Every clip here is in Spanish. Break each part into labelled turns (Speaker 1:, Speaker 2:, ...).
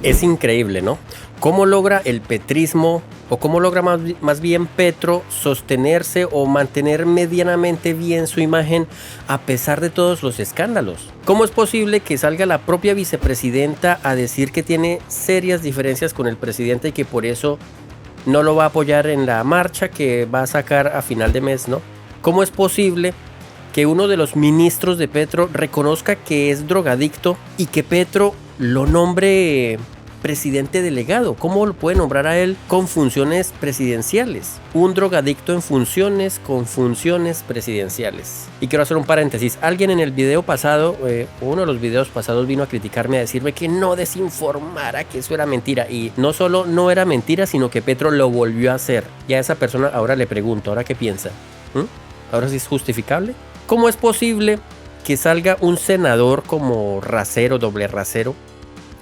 Speaker 1: Es increíble, ¿no? ¿Cómo logra el petrismo, o cómo logra más bien Petro sostenerse o mantener medianamente bien su imagen a pesar de todos los escándalos? ¿Cómo es posible que salga la propia vicepresidenta a decir que tiene serias diferencias con el presidente y que por eso no lo va a apoyar en la marcha que va a sacar a final de mes, ¿no? ¿Cómo es posible que uno de los ministros de Petro reconozca que es drogadicto y que Petro lo nombre presidente delegado? ¿Cómo lo puede nombrar a él con funciones presidenciales? Un drogadicto en funciones con funciones presidenciales. Y quiero hacer un paréntesis. Alguien en el video pasado, uno de los videos pasados, vino a criticarme, a decirme que no desinformara, que eso era mentira. Y no solo no era mentira, sino que Petro lo volvió a hacer. Y a esa persona ahora le pregunto, ¿ahora qué piensa? ¿Ahora sí es justificable? ¿Cómo es posible que salga un senador como rasero, doble rasero,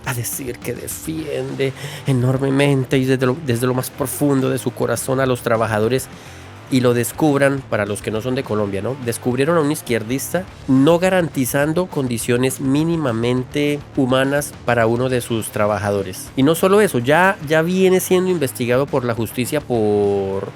Speaker 1: a decir que defiende enormemente y desde lo más profundo de su corazón a los trabajadores, y lo descubran, para los que no son de Colombia, ¿no? Descubrieron a un izquierdista no garantizando condiciones mínimamente humanas para uno de sus trabajadores? Y no solo eso, ya viene siendo investigado por la justicia por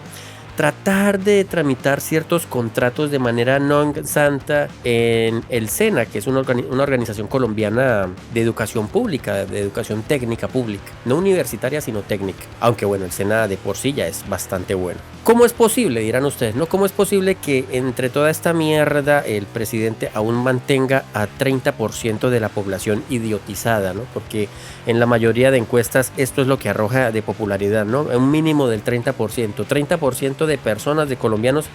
Speaker 1: tratar de tramitar ciertos contratos de manera non santa en el SENA, que es una organización colombiana de educación pública, de educación técnica pública, no universitaria sino técnica, aunque bueno, el SENA de por sí ya es bastante bueno. ¿Cómo es posible, dirán ustedes, no? ¿Cómo es posible que entre toda esta mierda el presidente aún mantenga a 30% de la población idiotizada, ¿no? Porque en la mayoría de encuestas esto es lo que arroja de popularidad, ¿no? Un mínimo del 30% de personas, de colombianos,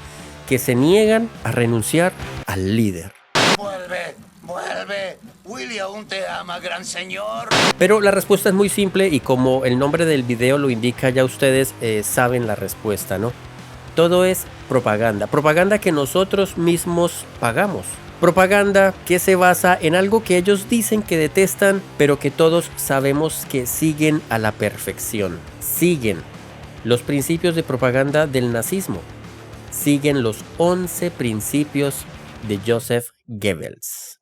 Speaker 1: que se niegan a renunciar al líder.
Speaker 2: Vuelve, Willy aún te ama, gran señor.
Speaker 1: Pero la respuesta es muy simple, y como el nombre del video lo indica, ya ustedes saben la respuesta, ¿no? Todo es propaganda, propaganda que nosotros mismos pagamos. Propaganda que se basa en algo que ellos dicen que detestan, pero que todos sabemos que siguen a la perfección. Siguen los principios de propaganda del nazismo. Siguen los 11 principios de Joseph Goebbels.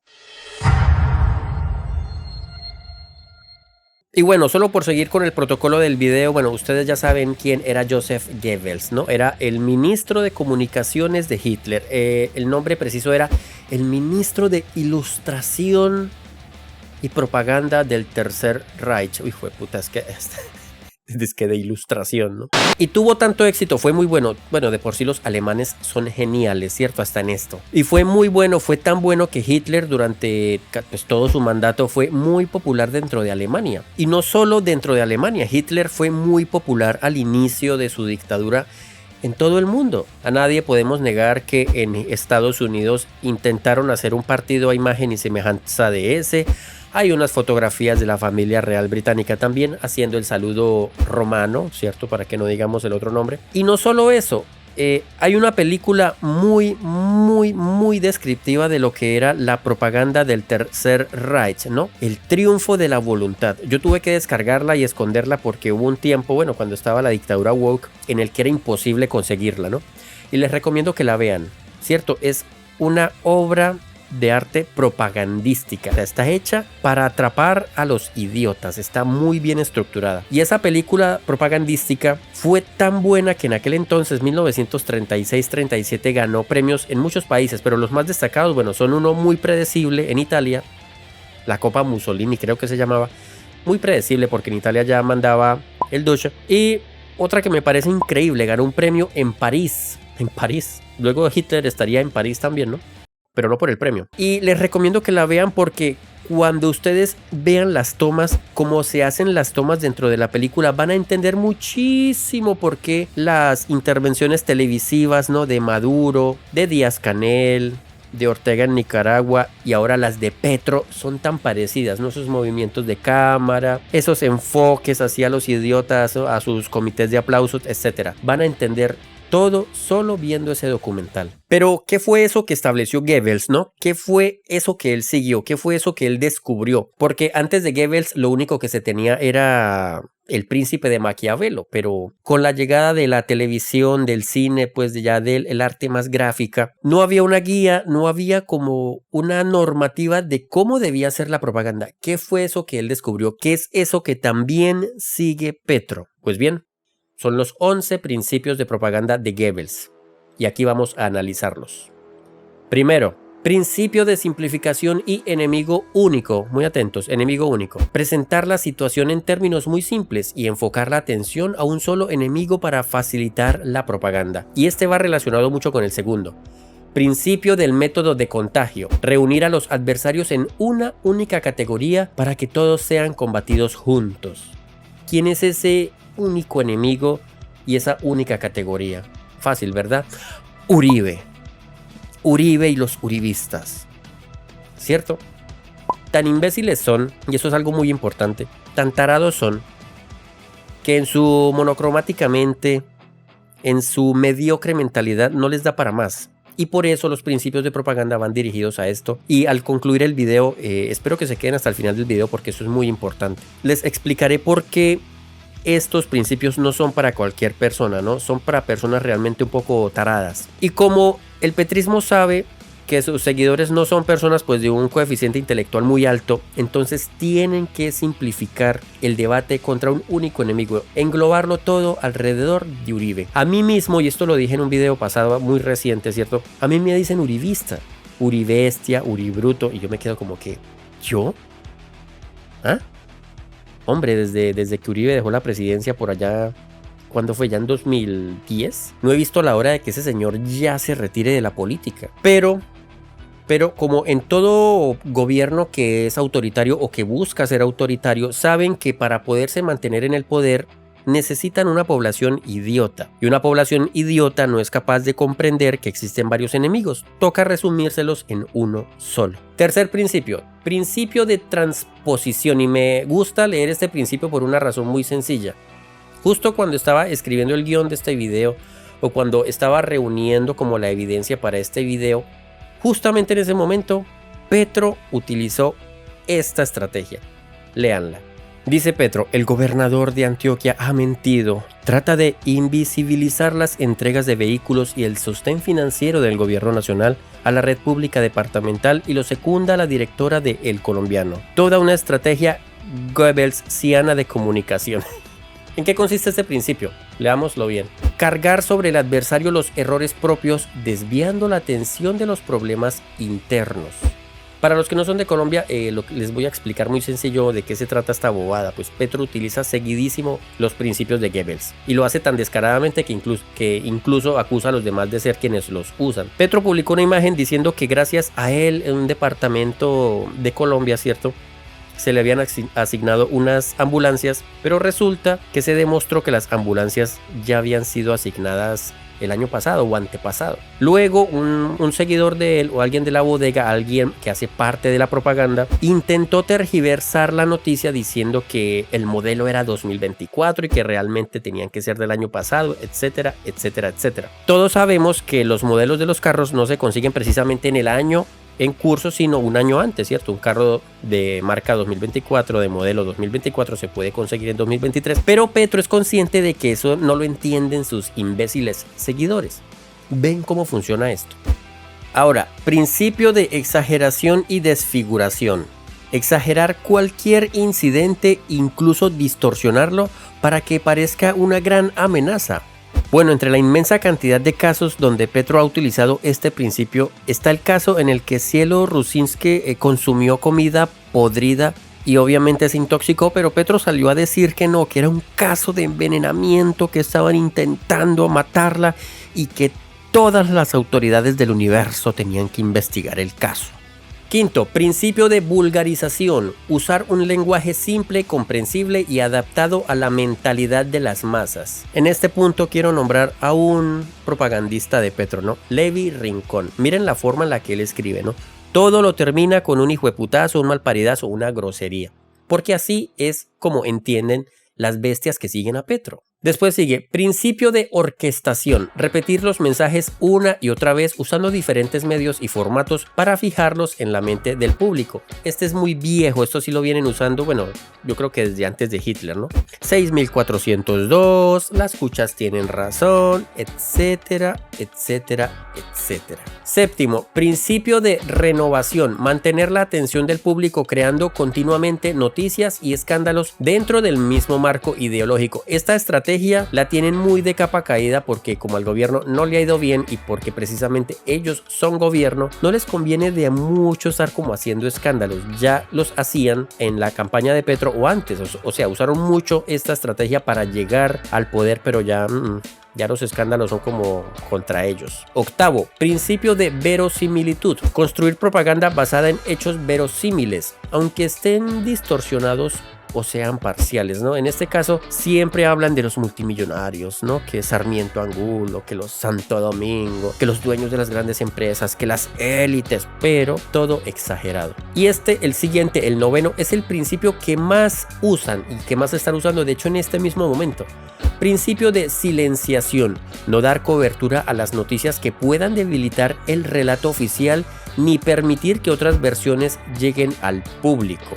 Speaker 1: Y bueno, solo por seguir con el protocolo del video, bueno, ustedes ya saben quién era Joseph Goebbels, ¿no? Era el ministro de comunicaciones de Hitler. El nombre preciso era el ministro de Ilustración y Propaganda del Tercer Reich. Uy, fue puta, es que de ilustración, ¿no? Y tuvo tanto éxito, fue muy bueno. Bueno, de por sí los alemanes son geniales, ¿cierto? Hasta en esto. Y fue muy bueno, fue tan bueno que Hitler durante pues, todo su mandato fue muy popular dentro de Alemania. Y no solo dentro de Alemania, Hitler fue muy popular al inicio de su dictadura en todo el mundo. A nadie podemos negar que en Estados Unidos intentaron hacer un partido a imagen y semejanza de ese. Hay unas fotografías de la familia real británica también haciendo el saludo romano, ¿cierto? Para que no digamos el otro nombre. Y no solo eso, hay una película muy descriptiva de lo que era la propaganda del Tercer Reich, ¿no? El triunfo de la voluntad. Yo tuve que descargarla y esconderla porque hubo un tiempo, bueno, cuando estaba la dictadura woke, en el que era imposible conseguirla, ¿no? Y les recomiendo que la vean, ¿cierto? Es una obra de arte propagandística. O sea, está hecha para atrapar a los idiotas, está muy bien estructurada. Y esa película propagandística fue tan buena que en aquel entonces, 1936-37, ganó premios en muchos países, pero los más destacados, bueno, son uno muy predecible en Italia, la Copa Mussolini creo que se llamaba, muy predecible porque en Italia ya mandaba el Duce, y otra que me parece increíble, ganó un premio en París, luego Hitler estaría en París también, ¿no? Pero no por el premio. Y les recomiendo que la vean porque cuando ustedes vean las tomas, cómo se hacen las tomas dentro de la película, van a entender muchísimo por qué las intervenciones televisivas, ¿no? De Maduro, de Díaz-Canel, de Ortega en Nicaragua y ahora las de Petro son tan parecidas, ¿no? Esos movimientos de cámara, esos enfoques hacia los idiotas, ¿no? A sus comités de aplausos, etc. Van a entender todo solo viendo ese documental. Pero, ¿qué fue eso que estableció Goebbels, no? ¿Qué fue eso que él siguió? ¿Qué fue eso que él descubrió? Porque antes de Goebbels lo único que se tenía era el príncipe de Maquiavelo, pero con la llegada de la televisión, del cine, pues ya del arte más gráfica, no había una guía, no había como una normativa de cómo debía ser la propaganda. ¿Qué fue eso que él descubrió? ¿Qué es eso que también sigue Petro? Pues bien, son los 11 principios de propaganda de Goebbels, y aquí vamos a analizarlos. Primero, principio de simplificación y enemigo único. Muy atentos, enemigo único. Presentar la situación en términos muy simples y enfocar la atención a un solo enemigo para facilitar la propaganda. Y este va relacionado mucho con el segundo. Principio del método de contagio. Reunir a los adversarios en una única categoría para que todos sean combatidos juntos. ¿Quién es ese único enemigo y esa única categoría? Fácil, ¿verdad? Uribe. Uribe y los uribistas, ¿cierto? Tan imbéciles son, y eso es algo muy importante, tan tarados son, que en su monocromáticamente, en su mediocre mentalidad no les da para más. Y por eso los principios de propaganda van dirigidos a esto. Y al concluir el video, espero que se queden hasta el final del video porque eso es muy importante. Les explicaré por qué estos principios no son para cualquier persona, ¿no? Son para personas realmente un poco taradas. Y como el petrismo sabe que sus seguidores no son personas pues de un coeficiente intelectual muy alto, entonces tienen que simplificar el debate contra un único enemigo, englobarlo todo alrededor de Uribe. A mí mismo, y esto lo dije en un video pasado muy reciente, ¿cierto? A mí me dicen uribista, uribestia, uribruto, y yo me quedo como que, ¿yo? ¿Ah? Hombre, desde que Uribe dejó la presidencia por allá, ¿cuándo fue? ¿Ya en 2010? No he visto la hora de que ese señor ya se retire de la política. Pero como en todo gobierno que es autoritario o que busca ser autoritario, saben que para poderse mantener en el poder necesitan una población idiota. Y una población idiota no es capaz de comprender que existen varios enemigos. Toca resumírselos en uno solo. Tercer principio. Principio de transposición. Y me gusta leer este principio por una razón muy sencilla. Justo cuando estaba escribiendo el guión de este video, o cuando estaba reuniendo como la evidencia para este video, justamente en ese momento, Petro utilizó esta estrategia. Léanla. Dice Petro, el gobernador de Antioquia ha mentido. Trata de invisibilizar las entregas de vehículos y el sostén financiero del gobierno nacional a la red pública departamental y lo secunda la directora de El Colombiano. Toda una estrategia Goebbelsiana de comunicación. ¿En qué consiste este principio? Leámoslo bien. Cargar sobre el adversario los errores propios, desviando la atención de los problemas internos. Para los que no son de Colombia, les voy a explicar muy sencillo de qué se trata esta bobada. Pues Petro utiliza seguidísimo los principios de Goebbels y lo hace tan descaradamente que incluso acusa a los demás de ser quienes los usan. Petro publicó una imagen diciendo que gracias a él en un departamento de Colombia, ¿cierto?, se le habían asignado unas ambulancias, pero resulta que se demostró que las ambulancias ya habían sido asignadas el año pasado o antepasado. Luego un seguidor de él o alguien de la bodega, alguien que hace parte de la propaganda, intentó tergiversar la noticia diciendo que el modelo era 2024 y que realmente tenían que ser del año pasado, etcétera, etcétera, etcétera. Todos sabemos que los modelos de los carros no se consiguen precisamente en el año en curso, sino un año antes, ¿cierto? Un carro de marca 2024, de modelo 2024, se puede conseguir en 2023, pero Petro es consciente de que eso no lo entienden sus imbéciles seguidores. ¿Ven cómo funciona esto? Ahora, principio de exageración y desfiguración. Exagerar cualquier incidente, incluso distorsionarlo para que parezca una gran amenaza. Bueno, entre la inmensa cantidad de casos donde Petro ha utilizado este principio, está el caso en el que Cielo Rusinski consumió comida podrida y obviamente se intoxicó, pero Petro salió a decir que no, que era un caso de envenenamiento, que estaban intentando matarla y que todas las autoridades del universo tenían que investigar el caso. Quinto, principio de vulgarización. Usar un lenguaje simple, comprensible y adaptado a la mentalidad de las masas. En este punto quiero nombrar a un propagandista de Petro, ¿no? Levi Rincón. Miren la forma en la que él escribe, ¿no? Todo lo termina con un hijueputazo, un malparidazo, una grosería. Porque así es como entienden las bestias que siguen a Petro. Después sigue principio de orquestación, repetir los mensajes una y otra vez usando diferentes medios y formatos para fijarlos en la mente del público. Este es muy viejo, esto sí lo vienen usando, bueno, yo creo que desde antes de Hitler, ¿no? 6402, las cuchas tienen razón, etcétera, etcétera, etcétera. Séptimo, principio de renovación, mantener la atención del público creando continuamente noticias y escándalos dentro del mismo marco ideológico. Esta estrategia la tienen muy de capa caída porque como al gobierno no le ha ido bien y porque precisamente ellos son gobierno, no les conviene de mucho estar como haciendo escándalos. Ya los hacían en la campaña de Petro o antes, o sea, usaron mucho esta estrategia para llegar al poder, pero ya los escándalos son como contra ellos. Octavo, principio de verosimilitud. Construir propaganda basada en hechos verosímiles, aunque estén distorsionados o sean parciales, ¿no? En este caso siempre hablan de los multimillonarios, ¿no? Que Sarmiento Angulo, que los Santo Domingo, que los dueños de las grandes empresas, que las élites, pero todo exagerado. Y el siguiente, el noveno, es el principio que más usan y que más están usando, de hecho en este mismo momento. Principio de silenciación, no dar cobertura a las noticias que puedan debilitar el relato oficial ni permitir que otras versiones lleguen al público.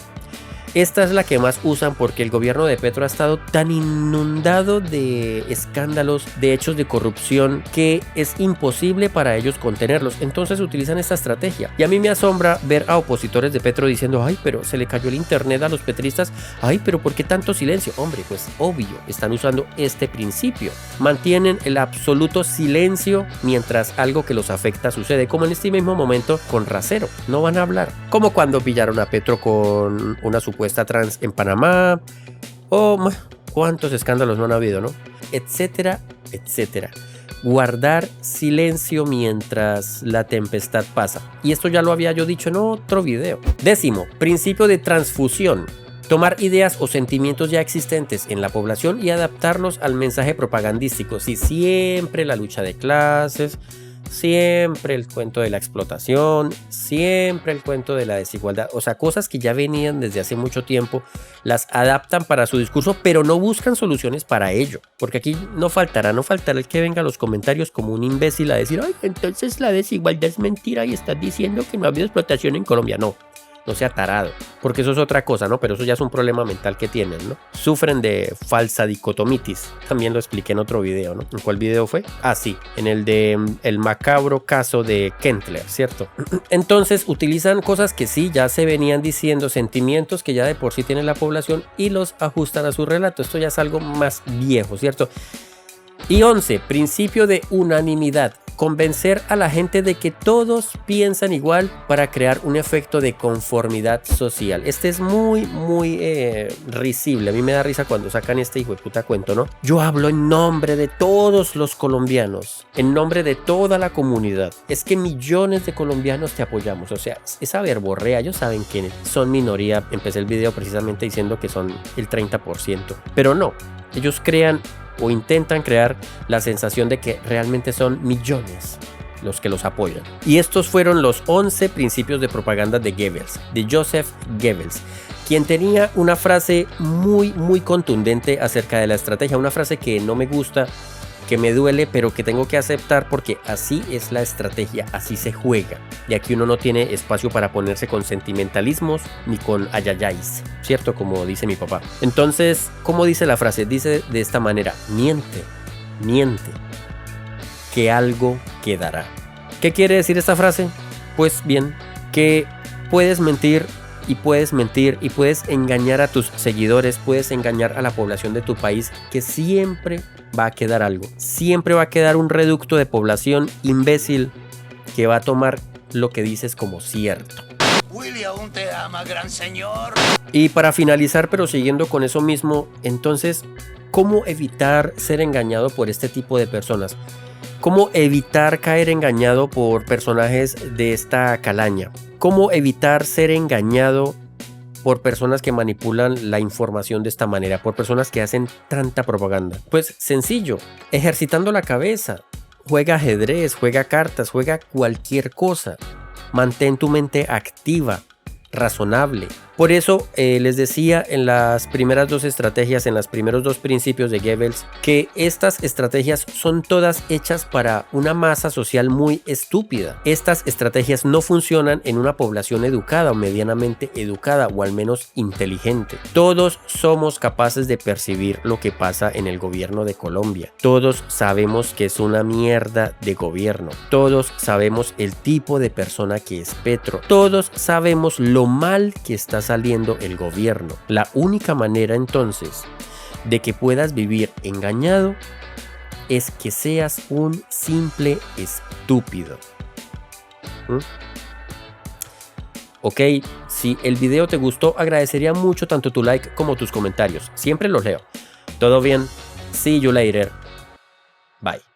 Speaker 1: Esta es la que más usan porque el gobierno de Petro ha estado tan inundado de escándalos, de hechos de corrupción, que es imposible para ellos contenerlos. Entonces utilizan esta estrategia. Y a mí me asombra ver a opositores de Petro diciendo: ay, pero se le cayó el internet a los petristas. Ay, pero ¿por qué tanto silencio? Hombre, pues obvio, están usando este principio. Mantienen el absoluto silencio mientras algo que los afecta sucede, como en este mismo momento con Racero. No van a hablar. Como cuando pillaron a Petro con una supuesta trans en Panamá, o cuántos escándalos no han habido, ¿no? Etcétera, etcétera. Guardar silencio mientras la tempestad pasa. Y esto ya lo había yo dicho en otro video. Décimo, principio de transfusión. Tomar ideas o sentimientos ya existentes en la población y adaptarlos al mensaje propagandístico. Sí, siempre la lucha de clases, siempre el cuento de la explotación, siempre el cuento de la desigualdad, o sea, cosas que ya venían desde hace mucho tiempo, las adaptan para su discurso, pero no buscan soluciones para ello, porque aquí no faltará el que venga a los comentarios como un imbécil a decir: ay, entonces la desigualdad es mentira y estás diciendo que no ha habido explotación en Colombia. No sea tarado, porque eso es otra cosa, ¿no? Pero eso ya es un problema mental que tienen, ¿no? Sufren de falsa dicotomitis. También lo expliqué en otro video, ¿no? ¿En cuál video fue? Ah, sí, en el de el macabro caso de Kendler, ¿cierto? Entonces utilizan cosas que sí ya se venían diciendo, sentimientos que ya de por sí tiene la población y los ajustan a su relato. Esto ya es algo más viejo, ¿cierto? Y 11, principio de unanimidad. Convencer a la gente de que todos piensan igual para crear un efecto de conformidad social. Este es muy risible. A mí me da risa cuando sacan este hijo de puta cuento, ¿no? Yo hablo en nombre de todos los colombianos, en nombre de toda la comunidad. Es que millones de colombianos te apoyamos. O sea, esa verborrea, ellos saben que son minoría. Empecé el video precisamente diciendo que son el 30%. Pero no, ellos crean o intentan crear la sensación de que realmente son millones los que los apoyan. Y estos fueron los 11 principios de propaganda de Goebbels, de Joseph Goebbels, quien tenía una frase muy contundente acerca de la estrategia, una frase que no me gusta, que me duele, pero que tengo que aceptar porque así es la estrategia, así se juega. Y aquí uno no tiene espacio para ponerse con sentimentalismos ni con ayayáis, ¿cierto? Como dice mi papá. Entonces, ¿cómo dice la frase? Dice de esta manera: miente, que algo quedará. ¿Qué quiere decir esta frase? Pues bien, que puedes mentir y puedes engañar a tus seguidores, puedes engañar a la población de tu país, que siempre va a quedar algo. Siempre va a quedar un reducto de población imbécil que va a tomar lo que dices como cierto.
Speaker 2: Willy aún te ama, gran señor.
Speaker 1: Y para finalizar, pero siguiendo con eso mismo, entonces, ¿cómo evitar ser engañado por este tipo de personas? ¿Cómo evitar caer engañado por personajes de esta calaña? ¿Cómo evitar ser engañado por personas que manipulan la información de esta manera? Por personas que hacen tanta propaganda. Pues sencillo, ejercitando la cabeza. Juega ajedrez, juega cartas, juega cualquier cosa. Mantén tu mente activa, razonable, Por eso les decía en las primeras dos estrategias, en los primeros dos principios de Goebbels, que estas estrategias son todas hechas para una masa social muy estúpida. Estas estrategias no funcionan en una población educada o medianamente educada o al menos inteligente. Todos somos capaces de percibir lo que pasa en el gobierno de Colombia. Todos sabemos que es una mierda de gobierno. Todos sabemos el tipo de persona que es Petro. Todos sabemos lo mal que está saliendo el gobierno. La única manera entonces de que puedas vivir engañado es que seas un simple estúpido. Ok, si el video te gustó, agradecería mucho tanto tu like como tus comentarios. Siempre los leo. ¿Todo bien? See you later. Bye.